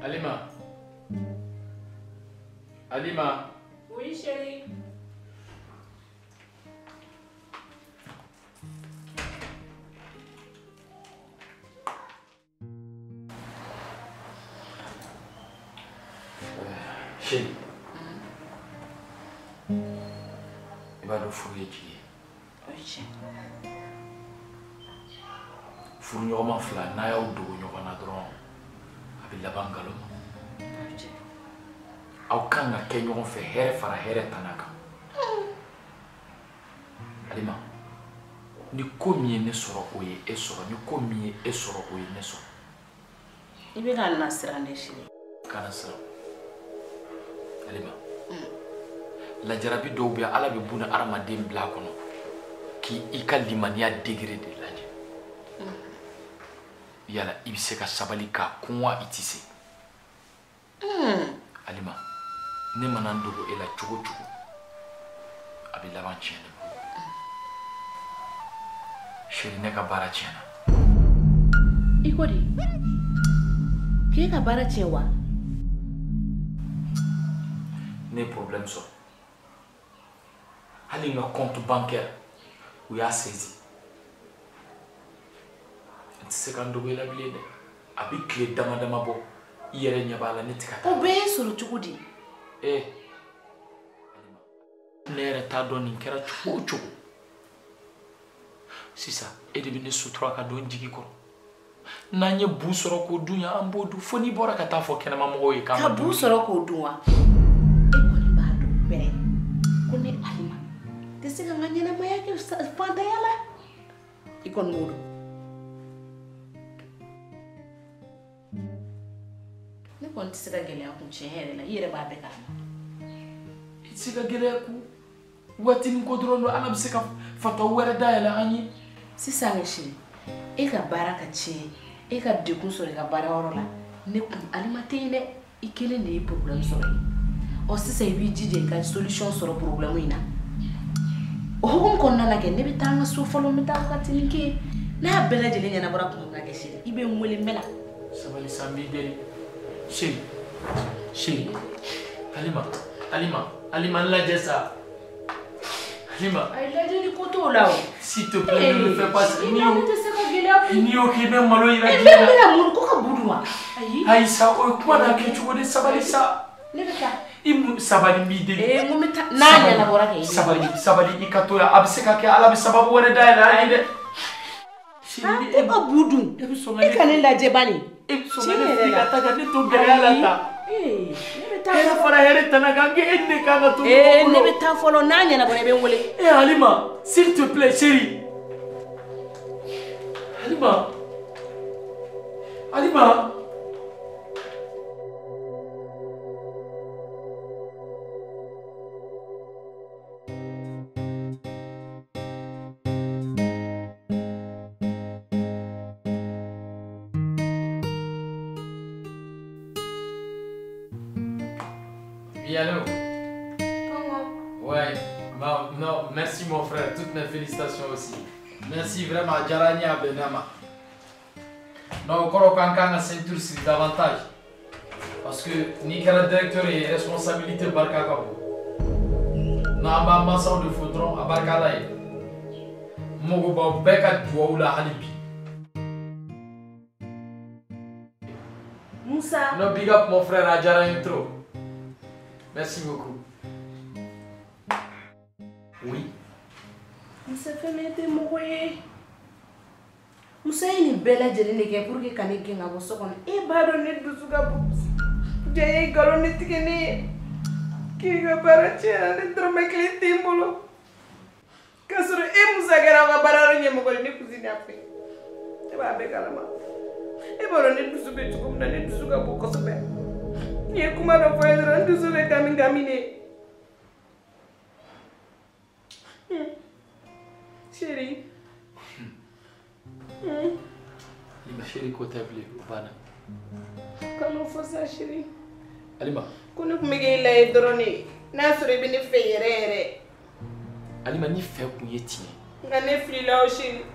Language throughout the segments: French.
Alima. Alima. Oui, chérie. Chérie. Il va nous fourrer qui est. Oui, chérie. Fourrer ɲɔgɔn fila n'a y'aw dogo ɲɔgɔn na dɔrɔn a bɛ laban nkalon ma. Oui, chérie. Aw kan ka kɛ ɲɔgɔn fɛ hɛrɛ fara hɛrɛ tana kan. Alima, ni ko min ye ne sɔrɔ o ye e sɔrɔ, ni ko min ye e sɔrɔ o ye ne sɔrɔ. I bɛ ka na siran ne chérie. Kana siran. Alima. Lajarabi dɔw bɛ Ala bɛ buna adamaden bila a kɔnɔ k'i ka limaniya degré de lajɛ. Yala i bɛ se ka sabali k'a kun wa i tɛ se. Alima, ne mana n dogo e la cogo o cogo a bɛ laban tiɲɛni ma. Chérie, ne ka baara tiɲɛna. I ko di? K'e ka baara tiɲɛ wa? Ne ye problème sɔrɔ. Hali n ka compte bancaire u y'a saisi. N tɛ se ka n dogo i la bilen dɛ. A bɛ tile dama dama bɔ i yɛrɛ ɲɛ b'a la ne tɛ ka taa. O bɛɛ ye sɔrɔ cogo di? Ne yɛrɛ t'a dɔn nin kɛra cogo o cogo. Sisan e de bɛ ne sutura ka don jigi kɔrɔ. N'an ye bu sɔrɔ k'o dun yan an b'o dun fo n'i bɔra ka taa fɔ kɛnɛma mɔgɔw ye k'an ma dun. Ka bu sɔrɔ k'o dun wa? E kɔni b'a dɔn bɛrɛ ko ne Alima tɛ se ka n ka ɲɛnamaya kɛ fantanya la. I kɔni b'o dɔn. Ne kɔni tɛ se ka gɛlɛya kun tiɲɛ yɛrɛ la i yɛrɛ b'a bɛɛ kalama. I tɛ se ka gɛlɛya kun waatinin ko dɔrɔn don Ala bɛ se ka fataw wɛrɛ dayɛlɛ an ye. Sisan ne chérie, e ka baara ka tiɲɛ, e ka degun sɔrɔ i ka baarayɔrɔ la, ne kun Alima tɛ yen dɛ, i kelen de ye problème sɔrɔ yen. Ɔ sisan i b'i jija i ka solution sɔrɔ problème in na. O hukumu kɔnɔna na kɛ ne bɛ taa n ka so fɔlɔ n bɛ taa wagatinin kɛ yen. N'a bɛɛ lajɛlen ɲɛnabɔra tuma min na kɛ chérie, i bɛ n wele n bɛ na. Sabali sa n b'i deli. Chérie, Alima n lajɛ sa. Alima. Ayi lajɛli ko t'o la o. S'il te plaît, ne me fais pas ça. N'i tɛ se ka gɛlɛya kun. N'i y'o k'i bɛ malo yira E diɲɛ na. bɛ bɛna mun ko ka bu dun wa? Ayi. Ayi sa o ye kuma n'a kɛ cogo de sabali sa. Ne bɛ taa. Sabali n b'i deli. N ko n bɛ taa n'a ɲɛnabɔra kɛ. Sabali i ka to yan a bɛ se ka kɛ Ala bɛ sababu wɛrɛ dayɛlɛ an ye dɛ. Ko ka bu dun. E ka ne lajɛ bani. E bɛ sɔn ka ne fili ka taa ka ne to gɛlɛya la tan. Hɛrɛ fara hɛrɛ tana kan e ne kan ka to. Ne bɛ taa fɔlɔ n'a ɲɛnabɔra i bɛ n wele. Alima, s'il te plaît chérie. Alima. Oui, allô? Comment? Ouais, non, merci mon frère, toutes mes félicitations aussi. Merci vraiment, Djarani Abenama. Non, on va la ceinture davantage. Parce que ni le directeur et responsabilité Barka Kabo. Non, on va de faudron à Barka Laï. Mogoba Beka Douaoula Halibi. Moussa. Non, big up mon frère Adjara Intro. Merci beaucoup. Oui. Moussa fɛnɛ tɛ mɔgɔ ye. Moussa ye nin bɛɛ lajɛlen de kɛ pour que ka ne gɛn ka bɔ so kɔnɔ. E b'a dɔn ne dusu ka bon. Jɛ ye nkalon ne tigɛ ne ye. K'i ka baara tiɲɛna ne dɔrɔmɛ kelen tɛ n bolo. K'a sɔrɔ e Moussa kɛra ka baarayɔrɔ ɲɛmɔgɔ ye ne cousine y'a fɛ. E b'a bɛɛ kalama. E b'a dɔn ne dusu bɛ cogo min na ne dusu ka bon kosɛbɛ. N'i ye kuma dɔ fɔ ye dɔrɔn n dusu bɛ gami de. Chérie. Ma chérie, côté bleu, voilà. Comment faut ça, chérie? Alima. Ko ne kun bɛ k'e layɛ dɔrɔn de n'a sɔrɔ I bɛ ne fɛ yɛrɛ yɛrɛ. Alima ni fɛ kun ye tiɲɛ. Nka ne filila o chérie.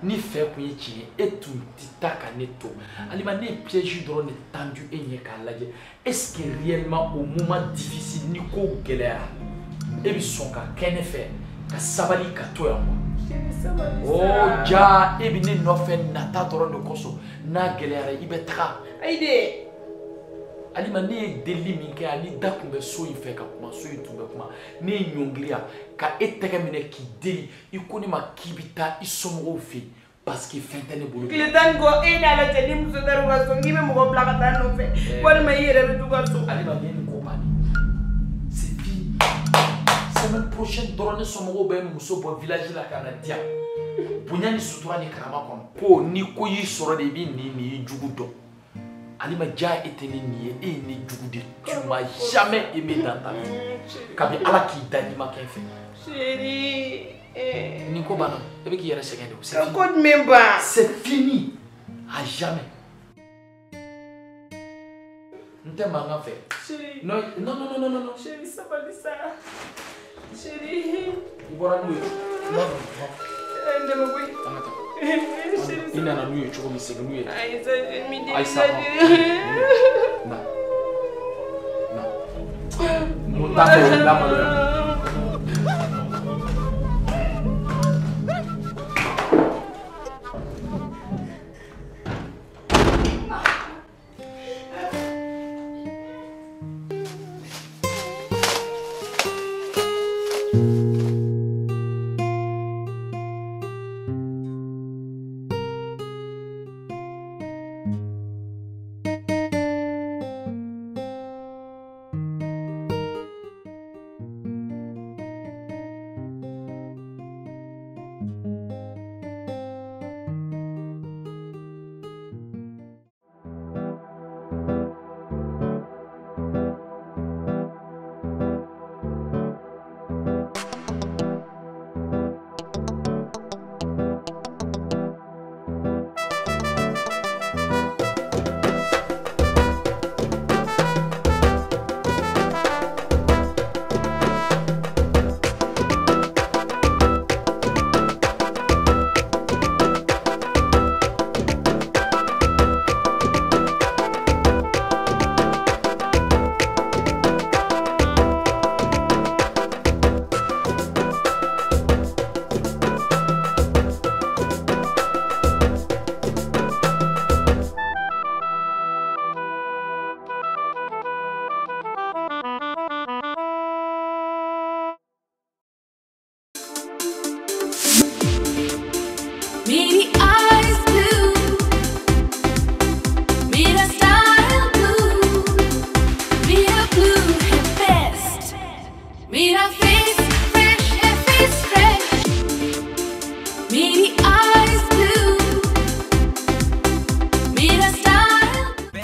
Ni fɛ kun ye tiɲɛ e tun tɛ taa ka ne to. Alima ne ye piège dɔrɔn de tendu e ɲɛ k'a lajɛ. Est-ce que réellement au moment difficile ni ko gɛlɛyara e bɛ sɔn ka kɛ ne fɛ ka sabali ka to yan wa? Oh ja e bɛ ne nɔfɛ nata dɔrɔn de kosɔn n'a gɛlɛyara I bɛ taga. Ayi de. Alima ne ye deli min kɛ ani da kun bɛ so in fɛ ka kuma so in tun bɛ kuma ne ye ɲɔngiriya ka e tɛgɛ minɛ k'i deli I ko ne ma k'i bɛ taa I somɔgɔw fɛ yen parce que fɛn tɛ ne bolo. Tile tan ni kɔ e n'a lajɛ ni muso taara u ka so k'i bɛ mɔgɔ bila ka taa nɔfɛ walima I yɛrɛ bɛ t'u ka so. Alima nin ye nin ko bannen c'est fini semaine prochaine dɔrɔn ne somɔgɔw bɛ muso bɔ village la ka na di yan bonya ni sutura ni karama kɔnɔ ko ni ko y'i sɔrɔ de I bɛ nin y'i jugu dɔn. Alima ja e tɛ ne nin ye e ye ne jugu de tu m'as jamais aimé dans ta vie kabi Ala k'i da n'i ma kɛ n fɛ. Chérie. Nin ko banna e bɛ k'i yɛrɛ sɛgɛn de o c'est fini. Ko jumɛn ban? C'est fini à jamais. N tɛ mankan fɛ. Chérie. Non. Chérie sabali sa. Chérie. I bɔra n'u ye. Non. Dɛmɛ koyi. An ka taa. Chérie. I nana n'u ye cogo min segin n'u ye. Aïssa mi di. Aïssa. Na. Mun t'a fɛ o la maloya.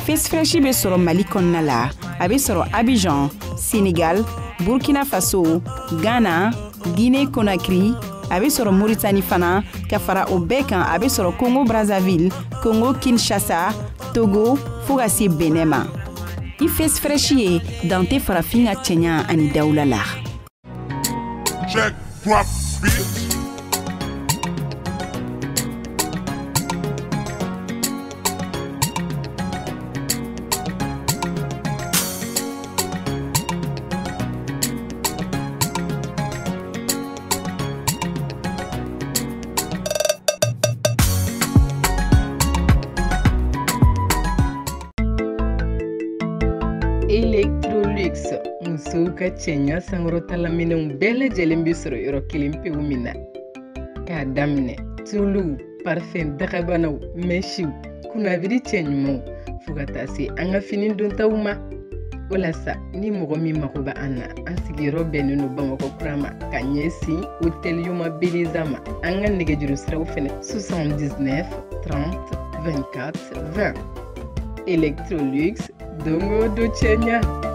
Face Fresh be sɔrɔ Mali kɔnɔna la, a be sɔrɔ Abidjan, Sénégal, Burkina Faso, Ghana, Guinée Conakry, a be sɔrɔ Mauritanie fana, ka fara o bɛɛ kan a be sɔrɔ Congo Brazzaville, Congo Kinshasa, Togo, fo ka se Benin ma. I Face Fresh ye Dante farafin ka cɛɲa ani dawula la. Check, drop, bitch. Electrolux musow ka cɛɲa sankɔrɔtala minɛnw bɛɛ lajɛlen bɛ sɔrɔ yɔrɔ kelen pewu min na. K'a daminɛ tuluw, parfɛn dagabanaw, mɛsiw, kunnabiri cɛɲumanw fo ka taa se an ka fini dontaw ma. Walasa ni mɔgɔ min mago bɛ an na, an sigiyɔrɔ bɛnnen don Bamakɔ kura ma ka ɲɛsin Hôtel Yoma Beleza ma. An ka nɛgɛjuru siraw fɛnɛ 79 30 24 20. Electrolux dongo do cɛɲa.